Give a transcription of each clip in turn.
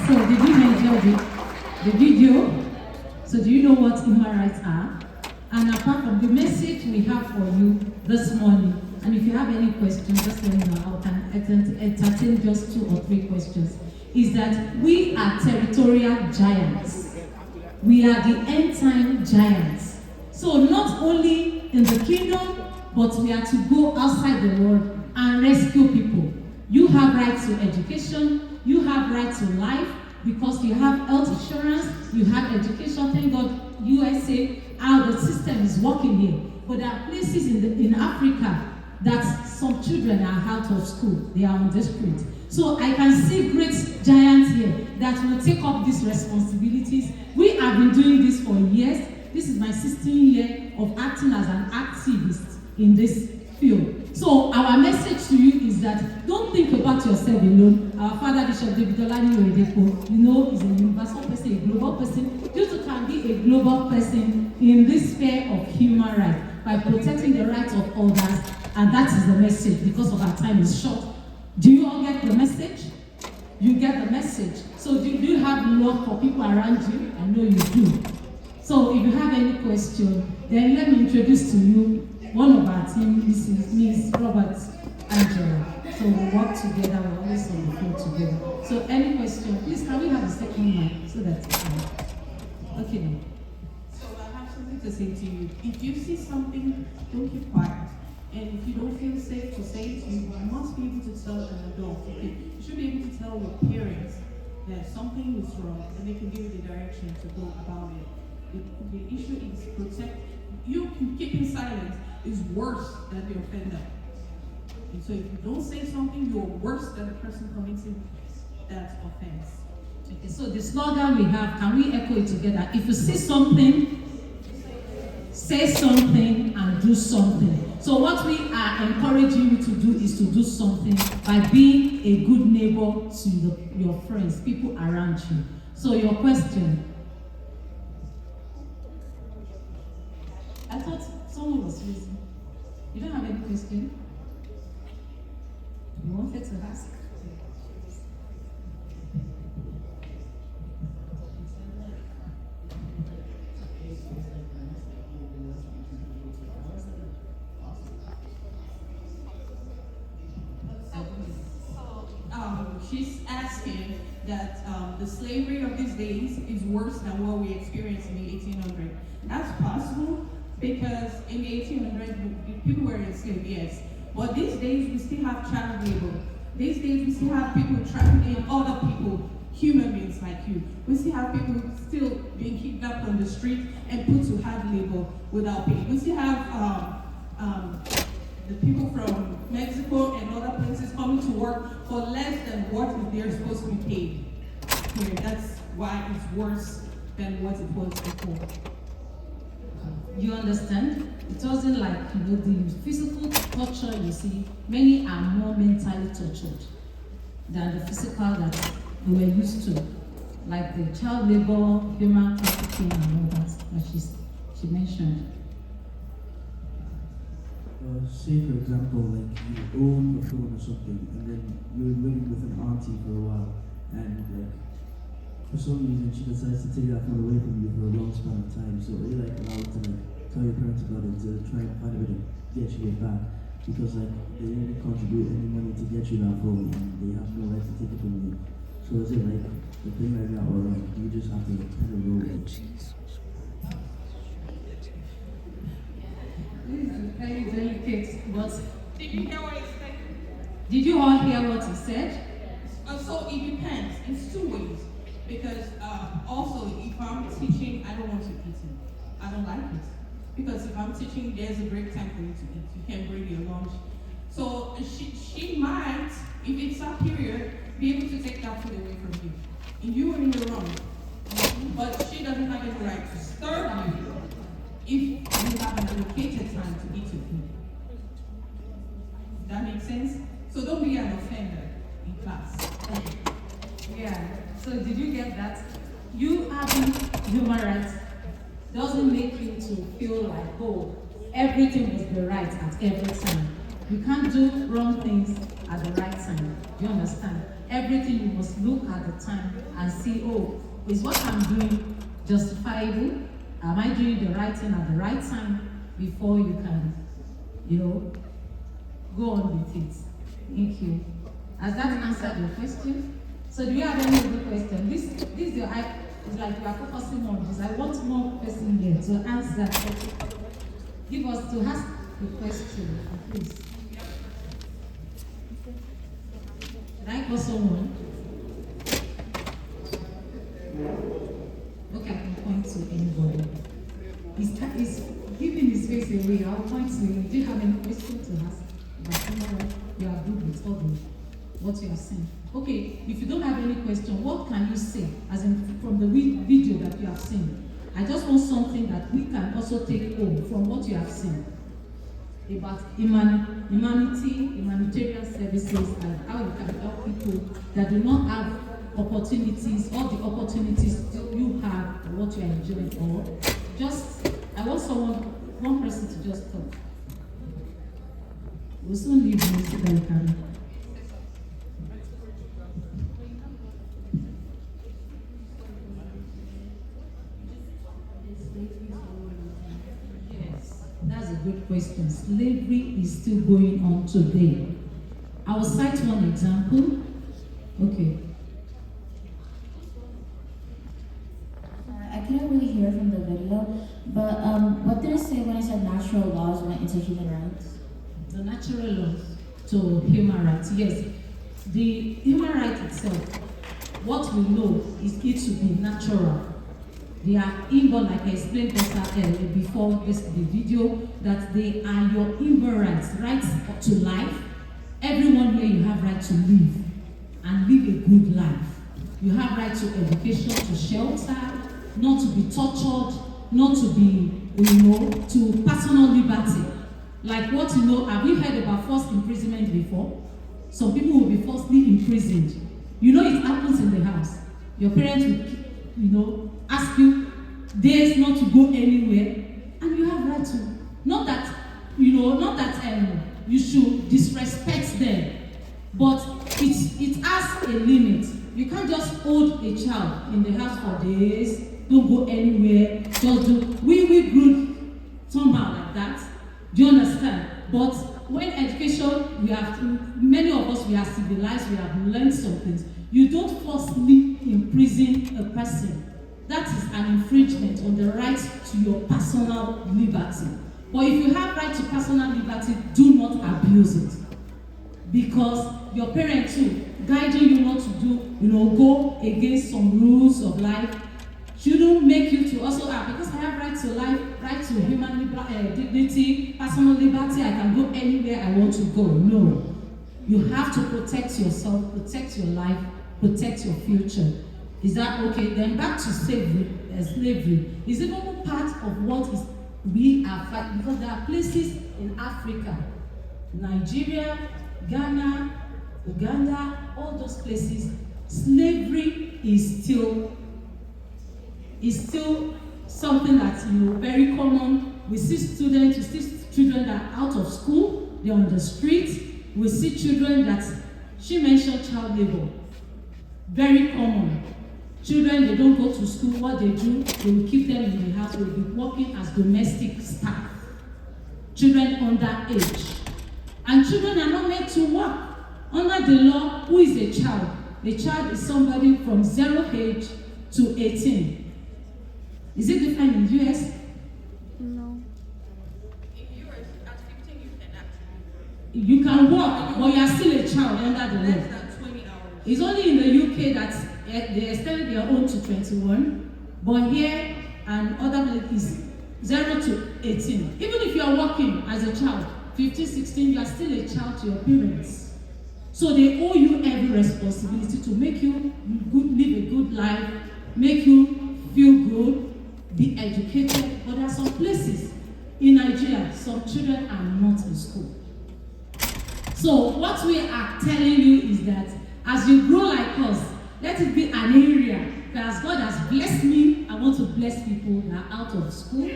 So did you enjoy the video? So do you know what human rights are? And apart from the message we have for you this morning, and if you have any questions, just let me know. I can entertain just 2 or 3 questions. Is that we are territorial giants. We are the end time giants. So not only in the kingdom, but we are to go outside the world and rescue people. You have right to education, you have right to life, because you have health insurance, you have education. Thank God, USA, how the system is working here. But there are places in Africa that some children are out of school, they are on the street. So I can see great giants here that will take up these responsibilities. We have been doing this for years. This is my 16th year of acting as an activist in this field. So our message to you is that don't think about yourself alone. Our father, Bishop David Olani Oyedepo, you know, is a universal person, a global person. You too can be a global person in this sphere of human rights by protecting the rights of others, and that is the message. Because of our time is short. Do you all get the message? You get the message. So do you have love for people around you? I know you do. So if you have any question, then let me introduce to you one of our team. This is Ms. Robert Angela. So we work together, we're always on the phone together. So any question, please can we have the second mic so that okay then. So I have something to say to you. If you see something, don't keep quiet. And if you don't feel safe to say it, you must be able to tell an adult. Okay? You should be able to tell your parents that something is wrong, and they can give you the direction to go about it. The issue is protect. You keeping silence is worse than the offender. And so if you don't say something, you're worse than the person committing that offense. Okay, so the slogan we have, can we echo it together? If you see something, say something and do something. So what we are encouraging you to do is to do something by being a good neighbor to your friends, people around you. So your question. I thought someone was raising. You don't have any question? You wanted to ask? She's asking that the slavery of these days is worse than what we experienced in the 1800s. That's possible because in the 1800s, people were enslaved, yes. But these days, we still have child labor. These days, we still have people trafficking other people, human beings like you. We still have people still being kidnapped on the street and put to hard labor without pay. We still have the people from Mexico and other places coming to work for less than what they're supposed to be paid. Here, that's why it's worse than what it was before. You understand? It wasn't like, the physical torture you see, many are more mentally tortured than the physical that we were used to. Like the child labor, human trafficking and all that she mentioned. Say for example, like you own a phone or something, and then you're living with an auntie for a while, and like for some reason she decides to take that phone away from you for a long span of time. So are you like allowed to like tell your parents about it to try and find a way to get you it back? Because like they didn't contribute any money to get you that phone, and they have no right to take it from you. So is it like the thing right now, or like do you just have to kind of roll with it? This is very delicate, but Did you hear what he said? did you all hear what he said? So it depends. It's 2 ways. Because also, if I'm teaching, I don't want to eat it. I don't like it. Because if I'm teaching, there's a break time for you to eat. You can't bring your lunch. So she might, if it's that period, be able to take that food away from you. And you are in the wrong. But she doesn't have any right to starve you if you have an allocated time to eat your food. That makes sense? So don't be an offender in class. Yeah. So did you get that? You having human rights doesn't make you to feel like, oh, everything must be right at every time. You can't do wrong things at the right time. Do you understand? everything you must look at the time and see, oh, is what I'm doing justifiable? Am I doing the right thing at the right time before you can, go on with it? Thank you. Has that answered your question? So do you have any other question? This is your it's like you are focusing on this. I want more person here to answer. Give us to ask the question, please. Should I call someone? Okay, I can point to anybody. He's giving his face away. I'll point to him. Do you have any question to ask? But you are good with all what you are saying. Okay, if you don't have any question, what can you say, as in from the video that you have seen? I just want something that we can also take home from what you have seen about humanitarian services, and how you can help people that do not have opportunities, all the opportunities you have, or what you are enjoying, or just, I want one person to just talk. We'll soon leave you so that you can. That's a good question. Slavery is still going on today. I will cite one example. Okay. I couldn't really hear from the video, but what did it say when it said natural laws went into human rights? The natural laws to human rights, yes. The human right itself, what we know is it should be natural. They are inborn, like I explained better before the video, that they are your inborn rights to life. Everyone here, you have right to live and live a good life. You have right to education, to shelter, not to be tortured, not to be, to personal liberty. Like what have you heard about forced imprisonment before? Some people will be forcibly imprisoned. It happens in the house. Your parents will, ask you days not to go anywhere, and you have right to. Not that you should disrespect them, but it has a limit. You can't just hold a child in the house for days, don't go anywhere, just do. We grew somehow like that. Do you understand? But when education, many of us, we are civilized, we have learned some things. You don't forcibly imprison a person. That is an infringement on the right to your personal liberty. But if you have right to personal liberty, do not abuse it. Because your parents too, guiding you not to do, go against some rules of life, shouldn't make you to also because I have right to life, right to human dignity, personal liberty, I can go anywhere I want to go. No. You have to protect yourself, protect your life, protect your future. Is that okay? Then back to slavery is even part of what we are fighting, because there are places in Africa, Nigeria, Ghana, Uganda, all those places, slavery is still something that's very common. We see students, we see children that are out of school, they're on the street. We see children that, she mentioned child labor, very common. Children, they don't go to school. What they do, they will keep them in the house. They will be working as domestic staff. Children under age. And children are not meant to work. Under the law, who is a child? A child is somebody from 0 age to 18. Is it different in the US? No. In US, at 15 you can actually. You can work, but you are still a child under the law. Less than 20 hours. It's only in the UK that they extended their own to 21, but here and other places 0 to 18. Even if you are working as a child, 15, 16, you are still a child to your parents. So they owe you every responsibility to make you live a good life, make you feel good, be educated. But there are some places in Nigeria, some children are not in school. So what we are telling you is that as you grow like us, let it be an area that as God has blessed me, I want to bless people that are out of school,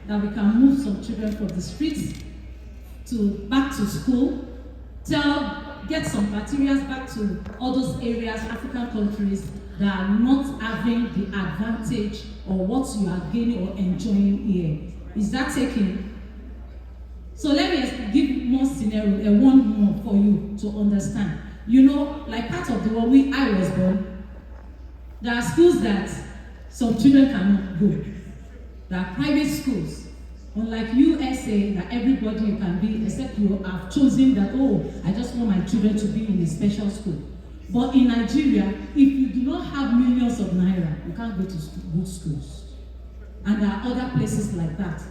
that we can move some children from the streets back to school. Tell get some materials back to all those areas, African countries, that are not having the advantage or what you are gaining or enjoying here. Is that taken? So let me give more scenario and one more for you to understand. You know, like part of the world where I was born, there are schools that some children cannot go. There are private schools. Unlike USA, that everybody you can be, except you have chosen that, oh, I just want my children to be in a special school. But in Nigeria, if you do not have millions of naira, you can't go to good schools. And there are other places like that.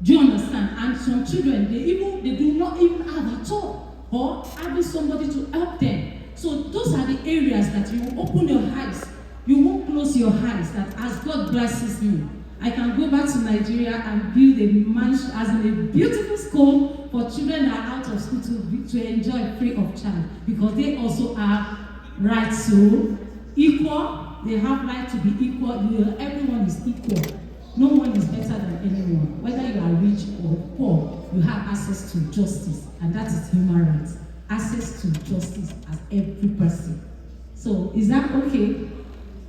Do you understand? And some children, they do not even have at all, or having somebody to help them. So those are the areas that you will open your eyes. You won't close your eyes that as God blesses me, I can go back to Nigeria and build a mansion, as in a beautiful school for children that are out of school to enjoy free of charge, because they also have rights to equal. They have right to be equal. Everyone is equal. No one is better than anyone. Whether you are rich or poor, you have access to justice, and that is human rights. Access to justice as every person. So is that okay?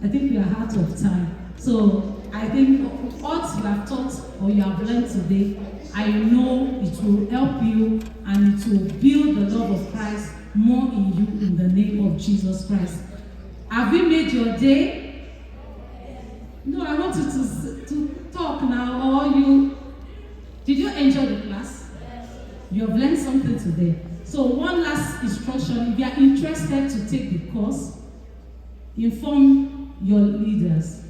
I think we are out of time. So I think what you have taught or you have learned today, I know it will help you and it will build the love of Christ more in you in the name of Jesus Christ. Have you made your day? No, I want you to talk now. Or did you enjoy the class? You have learned something today. So one last instruction, if you are interested to take the course, inform your leaders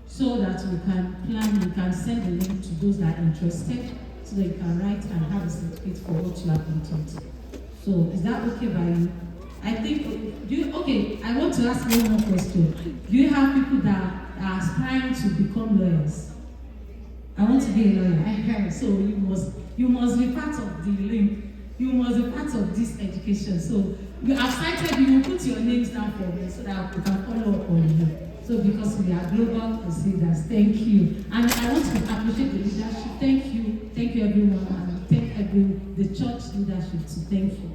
so that we can plan, we can send the link to those that are interested so that you can write and have a certificate for what you have been taught. So is that okay by you? I think, okay, I want to ask one more question. Do you have people that are aspiring to become lawyers? I want to be a lawyer. So you must be part of the link. You must be part of this education. So you have cited, you will put your names down for me so that we can follow up on you. So because we are global crusaders, thank you. And I want to appreciate the leadership. Thank you everyone, and thank the church leadership too. Thank you.